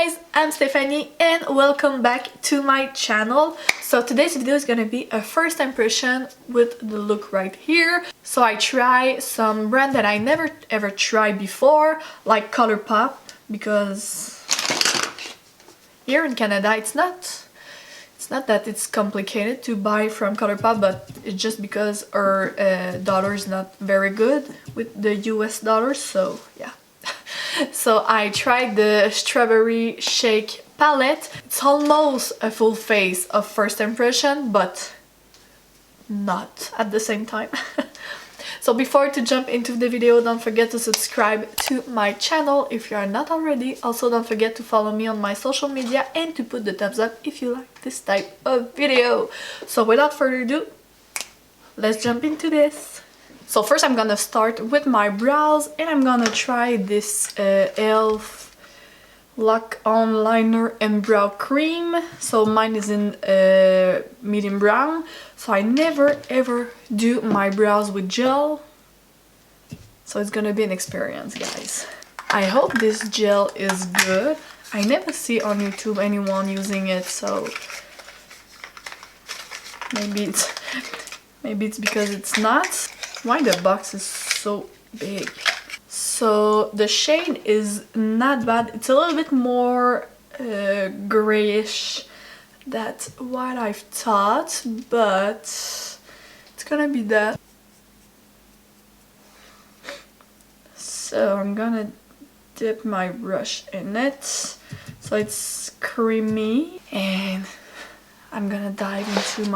guys, I'm Stephanie and welcome back to my channel. So today's video is gonna be a first impression with the look right here. So I try some brand that I never ever tried before, like Colourpop, because here in Canada it's not that it's complicated to buy from Colourpop, but it's just because our dollar is not very good with the US dollar, so yeah. So I tried the Strawberry Shake palette. It's almost a full face of first impression, but not at the same time. So before to jump into the video, don't forget to subscribe to my channel if you are not already. Also don't forget to follow me on my social media and to put the thumbs up if you like this type of video. So without further ado, let's jump into this. So first I'm gonna start with my brows and I'm gonna try this e.l.f. Lock On Liner and Brow Cream. So mine is in medium brown. So I never ever do my brows with gel. So it's gonna be an experience, guys. I hope this gel is good. I never see on YouTube anyone using it, so maybe it's because it's not. Why the box is so big? So the shade is not bad. It's a little bit more grayish than what I've thought, but it's gonna be that. So I'm gonna dip my brush in it so it's creamy, and I'm gonna dive into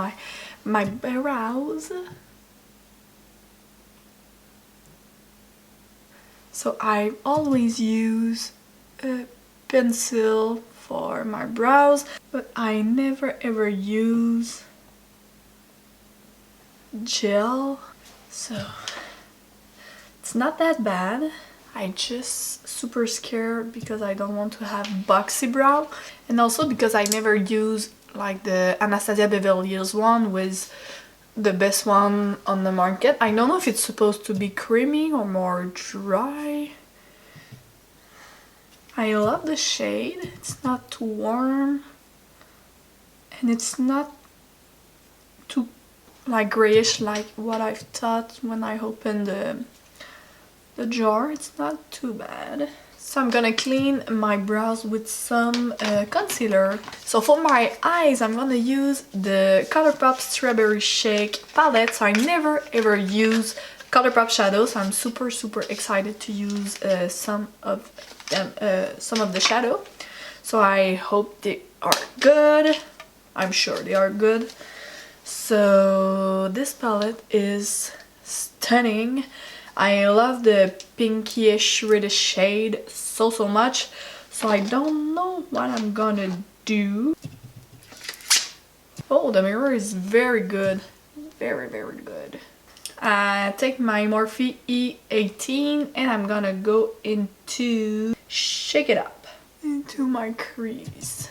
my brows. So I always use a pencil for my brows, but I never ever use gel. So it's not that bad. I just super scared because I don't want to have boxy brow, and also because I never use like the Anastasia Beverly Hills one with the best one on the market. I don't know if it's supposed to be creamy or more dry. I love the shade. It's not too warm and it's not too like grayish like what I've thought when I opened the jar. It's not too bad. So I'm gonna clean my brows with some concealer. So for my eyes, I'm gonna use the Colourpop Strawberry Shake palette. So I never ever use Colourpop shadows. I'm super excited to use some of the shadow. So I hope they are good. I'm sure they are good. So this palette is stunning. I love the pinkyish reddish shade so much, so I don't know what I'm gonna do. Oh, the mirror is very good, very good. I take my Morphe E18 and I'm gonna go into Shake It Up into my crease.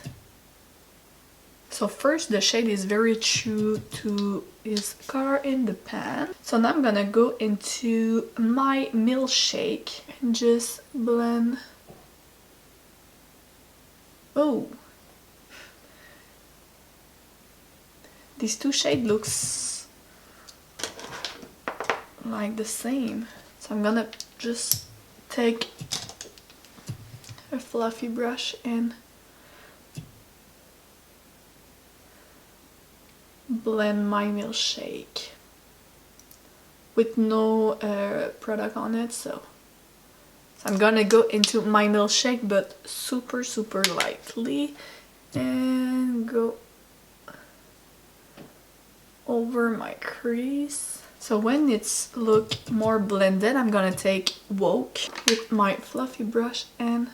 So first the shade is very true to his color in the pan. So now I'm gonna go into my milkshake and just blend. Oh, these two shades looks like the same. So I'm gonna just take a fluffy brush and blend my milkshake with no product on it. So I'm gonna go into my milkshake but super lightly and go over my crease. So when it's look more blended, I'm gonna take Woke with my fluffy brush. And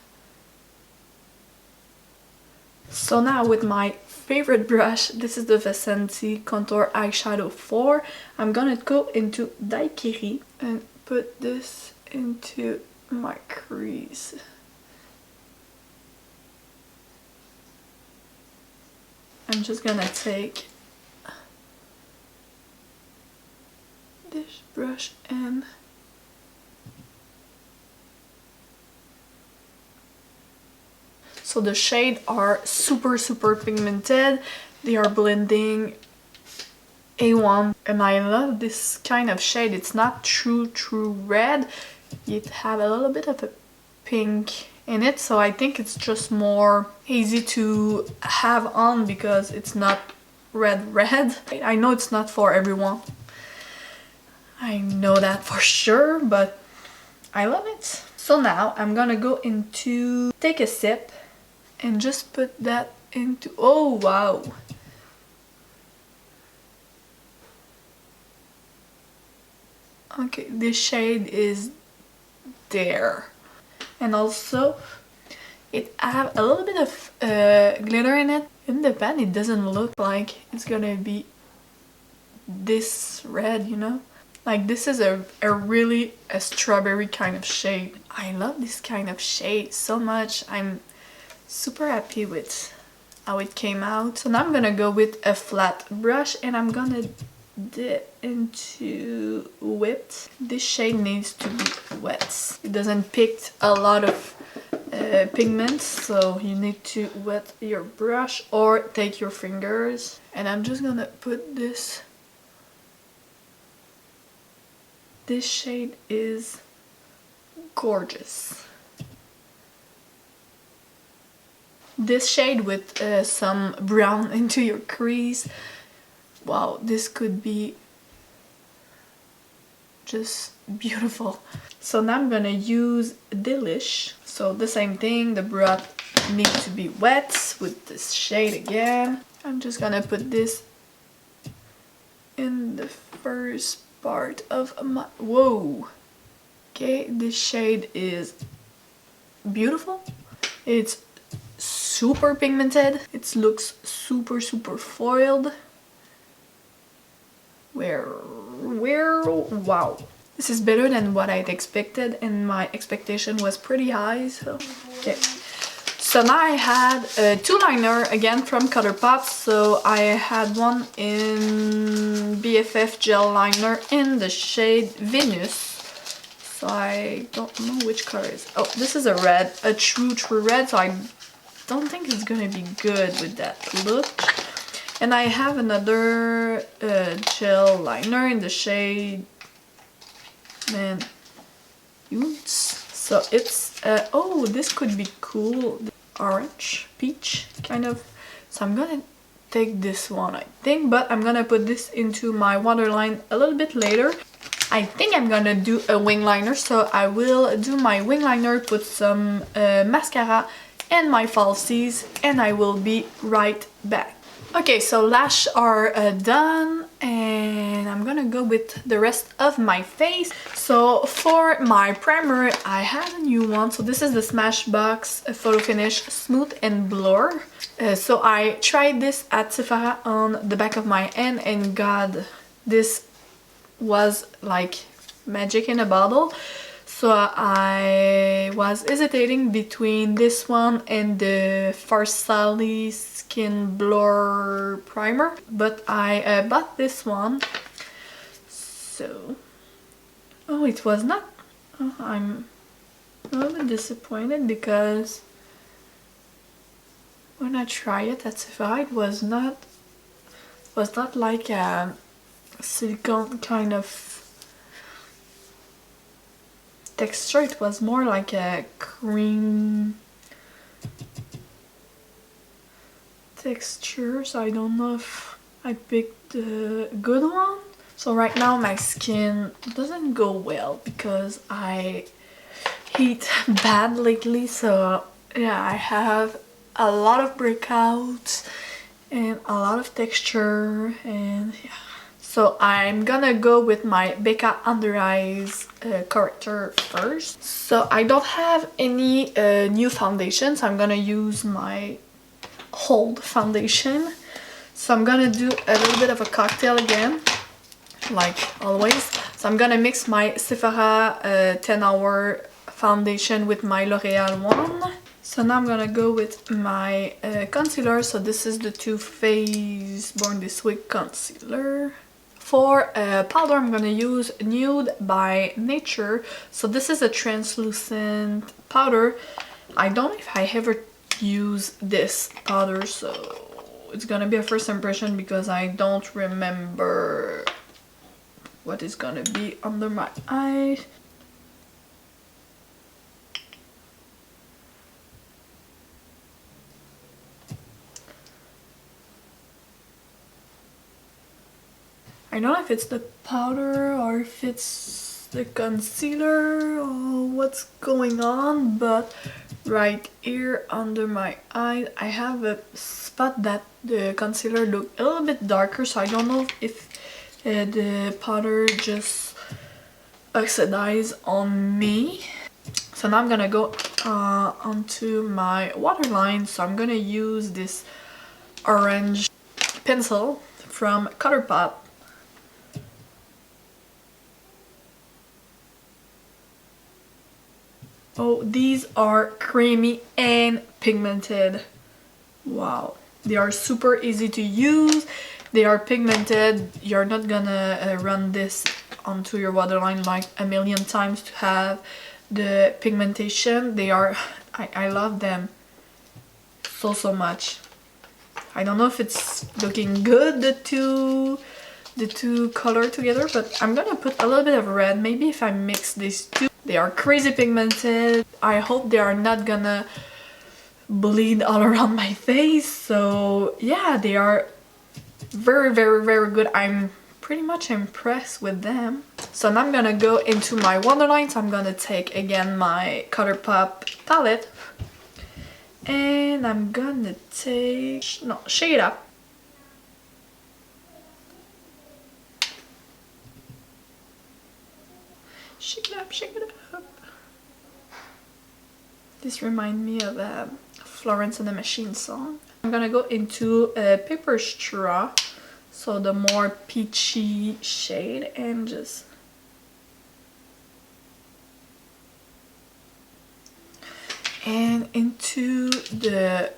so now with my favorite brush, this is the Vasanti Contour Eyeshadow 4. I'm gonna go into Daiquiri and put this into my crease. I'm just gonna take this brush and So the shades are super pigmented. They are blending A1, and I love this kind of shade. It's not true red. It have a little bit of a pink in it, so I think it's just more easy to have on because it's not red. I know it's not for everyone. I know that for sure, but I love it. So now I'm gonna go into take a sip and just put that into, oh wow. Okay, this shade is there. And also it have a little bit of glitter in it. In the pan it doesn't look like it's gonna be this red, you know? Like this is a really a strawberry kind of shade. I love this kind of shade so much. I'm super happy with how it came out. So now I'm gonna go with a flat brush and I'm gonna dip into wet. This shade needs to be wet. It doesn't pick a lot of pigments, so you need to wet your brush or take your fingers. And I'm just gonna put this. This shade is gorgeous. This shade with some brown into your crease. Wow, this could be just beautiful. So now I'm gonna use Delish. So the same thing, the brush needs to be wet with this shade again. I'm just gonna put this in the first part of my, whoa. Okay, this shade is beautiful. It's super pigmented. It looks super foiled. Wow. This is better than what I'd expected, and my expectation was pretty high, so okay. So now I had two liner again from Colourpop. So I had one in BFF gel liner in the shade Venus. So I don't know which color it is. Oh, this is a red, a true red, so I don't think it's gonna be good with that look. And I have another gel liner in the shade Untz. So it's oh, this could be cool. Orange, peach kind of. So I'm gonna take this one, I think, but I'm gonna put this into my waterline a little bit later. I think I'm gonna do a wing liner, so I will do my wing liner, put some mascara and my falsies, and I will be right back. Okay, so lash are done, and I'm gonna go with the rest of my face. So for my primer, I have a new one. So this is the SmashBox Photo Finish Smooth and Blur. So I tried this at Sephora on the back of my hand, and God, this was like magic in a bottle. So I was hesitating between this one and the Farsali Skin Blur Primer, but I bought this one. So, oh, it was not, oh, I'm a little bit disappointed because when I tried it at Sephora, it was not like a silicone kind of texture. It was more like a cream texture, so I don't know if I picked the good one. So right now my skin doesn't go well because I heat bad lately, so yeah, I have a lot of breakouts and a lot of texture, and yeah. So I'm gonna go with my Becca Under Eyes corrector first. So I don't have any new foundation, so I'm gonna use my old foundation. So I'm gonna do a little bit of a cocktail again, like always. So I'm gonna mix my Sephora 10-hour foundation with my L'Oreal one. So now I'm gonna go with my concealer. So this is the Too Faced Born This Way concealer. For powder, I'm gonna use Nude by Nature. So this is a translucent powder. I don't know if I ever use this powder, so it's gonna be a first impression because I don't remember what is gonna be under my eyes. I don't know if it's the powder or if it's the concealer or what's going on, but right here under my eye I have a spot that the concealer look a little bit darker, so I don't know if the powder just oxidized on me. So now I'm gonna go onto my waterline, so I'm gonna use this orange pencil from Colourpop. Oh, these are creamy and pigmented. Wow, they are super easy to use. They are pigmented. You're not gonna run this onto your waterline like a million times to have the pigmentation. They are, I love them so much. I don't know if it's looking good, the two color together, but I'm gonna put a little bit of red. Maybe if I mix these two. They are crazy pigmented. I hope they are not gonna bleed all around my face. So yeah, they are very good. I'm pretty much impressed with them. So now I'm gonna go into my waterline. So I'm gonna take again my Colourpop palette and I'm gonna take, no, Shake It Up. Shake it up, shake it up. This reminds me of a Florence and the Machine song. I'm gonna go into a paper straw, so the more peachy shade, and just and into the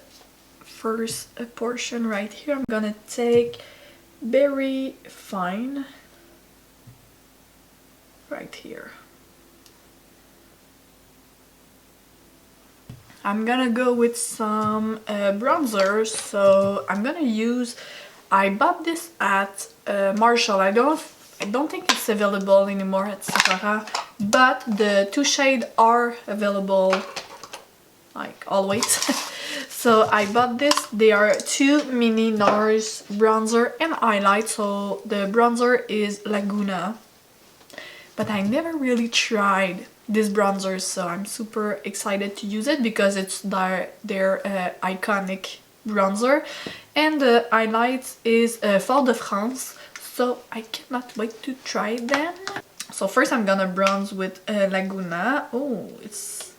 first portion right here, I'm gonna take Berry Fine right here. I'm gonna go with some bronzer, so I'm gonna use, I bought this at Marshall. I don't think it's available anymore at Sephora, but the two shades are available like always. So I bought this. They are two mini Nars bronzer and highlight. So the bronzer is Laguna, but I never really tried this bronzer, so I'm super excited to use it because it's their iconic bronzer. And the highlight is Fort de France, so I cannot wait to try them. So first I'm gonna bronze with Laguna. Oh, it's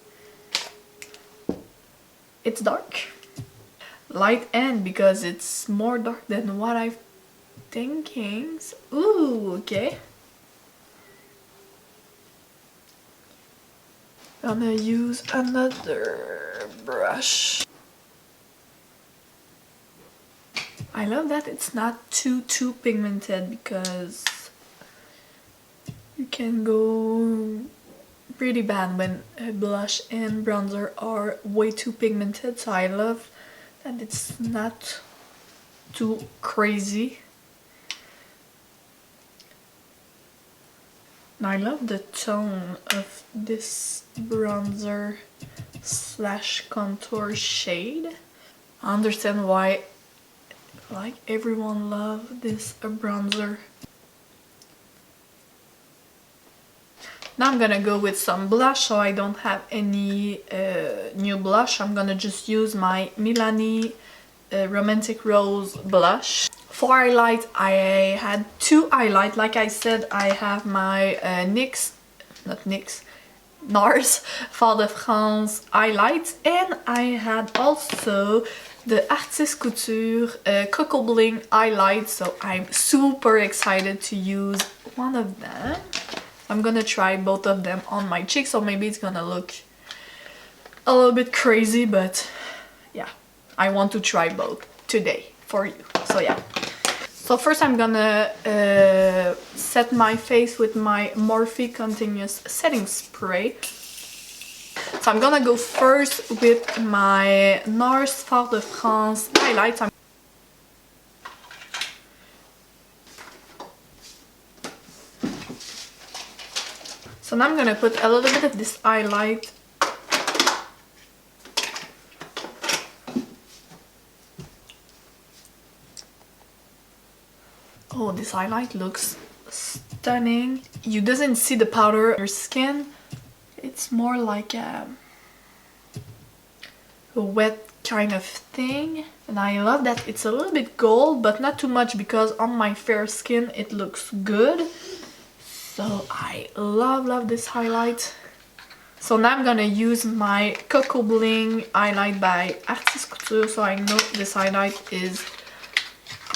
dark. Light end because it's more dark than what I'm thinking. Ooh, okay. I'm gonna use another brush. I love that it's not too pigmented because you can go pretty bad when a blush and bronzer are way too pigmented, so I love that it's not too crazy. I love the tone of this bronzer slash contour shade. I understand why like everyone loves this bronzer. Now I'm gonna go with some blush, so I don't have any new blush. I'm gonna just use my Milani Romantic Rose blush. For highlight, I had two highlight. Like I said, I have my Nars Fort de France highlight, and I had also the Artist Couture Coco Bling highlight, so I'm super excited to use one of them. I'm gonna try both of them on my cheeks, so maybe it's gonna look a little bit crazy, but yeah, I want to try both today for you. So yeah. So first I'm gonna set my face with my Morphe Continuous Setting Spray. So I'm gonna go first with my Nars Fort de France highlights. So now I'm gonna put a little bit of this highlight. Oh, this highlight looks stunning. You doesn't see the powder on your skin. It's more like a wet kind of thing. And I love that it's a little bit gold, but not too much because on my fair skin it looks good. So I love this highlight. So now I'm gonna use my Coco Bling highlight by Couture. So I know this highlight is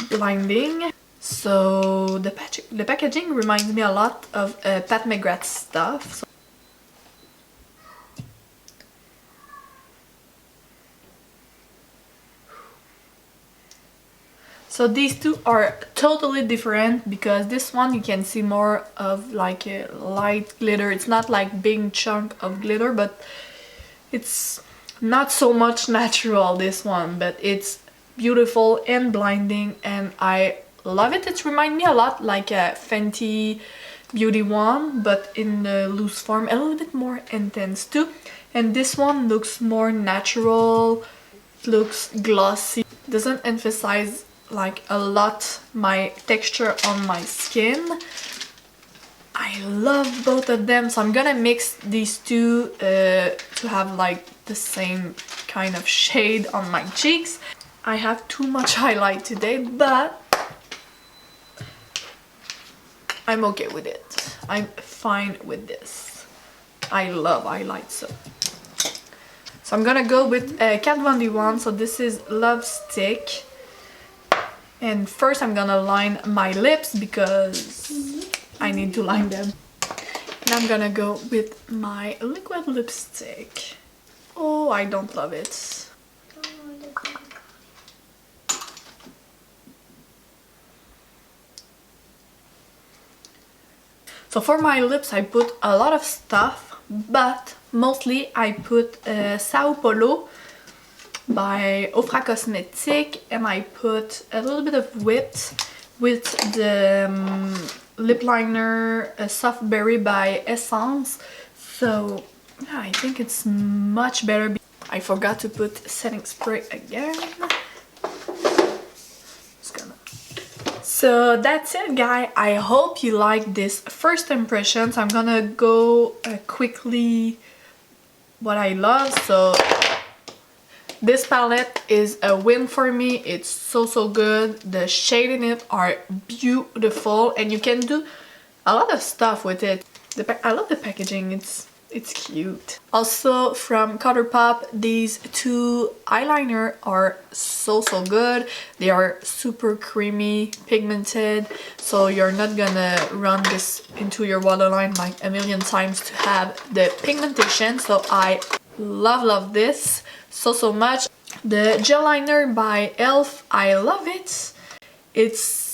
blinding. So the packaging reminds me a lot of Pat McGrath stuff. So these two are totally different because this one you can see more of like a light glitter. It's not like big chunk of glitter, but it's not so much natural, this one, but it's beautiful and blinding and I love it. It reminds me a lot like a Fenty Beauty one, but in the loose form, a little bit more intense too. And this one looks more natural, looks glossy, doesn't emphasize like a lot my texture on my skin. I love both of them, so I'm gonna mix these two to have like the same kind of shade on my cheeks. I have too much highlight today, but I'm okay with it. I'm fine with this. I love highlight, so I'm gonna go with Kat Von D one. So this is Love Stick. And first I'm gonna line my lips because I need to line them. And I'm gonna go with my liquid lipstick. Oh, I don't love it. So for my lips I put a lot of stuff, but mostly I put Sao Paulo by Ofra Cosmetic, and I put a little bit of whipped with the lip liner Soft Berry by Essence. So yeah, I think it's much better. I forgot to put setting spray again. So that's it, guys. I hope you like this first impressions. I'm gonna go quickly what I love. So this palette is a win for me. It's so good. The shade in it are beautiful and you can do a lot of stuff with it. I love the packaging. It's cute. Also from Colourpop, these two eyeliner are so good. They are super creamy, pigmented, so you're not gonna run this into your waterline like a million times to have the pigmentation. So I love this so much. The gel liner by e.l.f., I love it. It's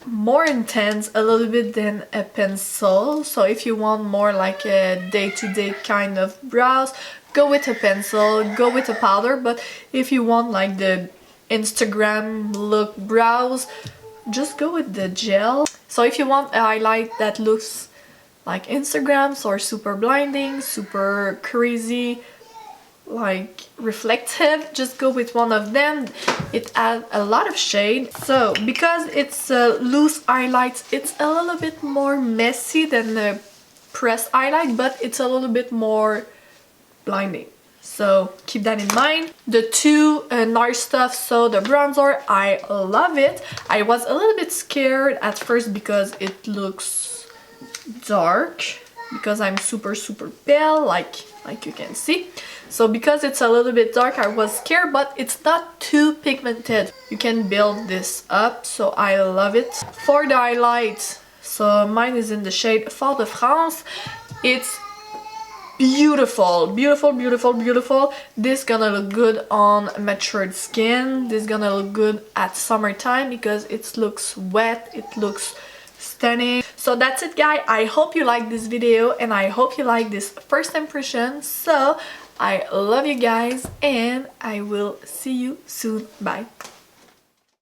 more intense a little bit than a pencil, so if you want more like a day-to-day kind of brows, go with a pencil, go with a powder. But if you want like the Instagram look brows, just go with the gel. So if you want a highlight that looks like Instagrams or super blinding, super crazy, like reflective, just go with one of them. It adds a lot of shade. So because it's loose highlights, it's a little bit more messy than the pressed highlight, but it's a little bit more blinding, so keep that in mind. The two Nars stuff, so the bronzer, I love it. I was a little bit scared at first because it looks dark, because I'm super pale, like you can see. So because it's a little bit dark, I was scared, but it's not too pigmented. You can build this up, so I love it. For the highlight, so mine is in the shade Fort de France. It's beautiful. This gonna look good on matured skin. This gonna look good at summertime because it looks wet, it looks stunning. So that's it, guys. I hope you like this video and I hope you like this first impression. So I love you guys and I will see you soon. Bye.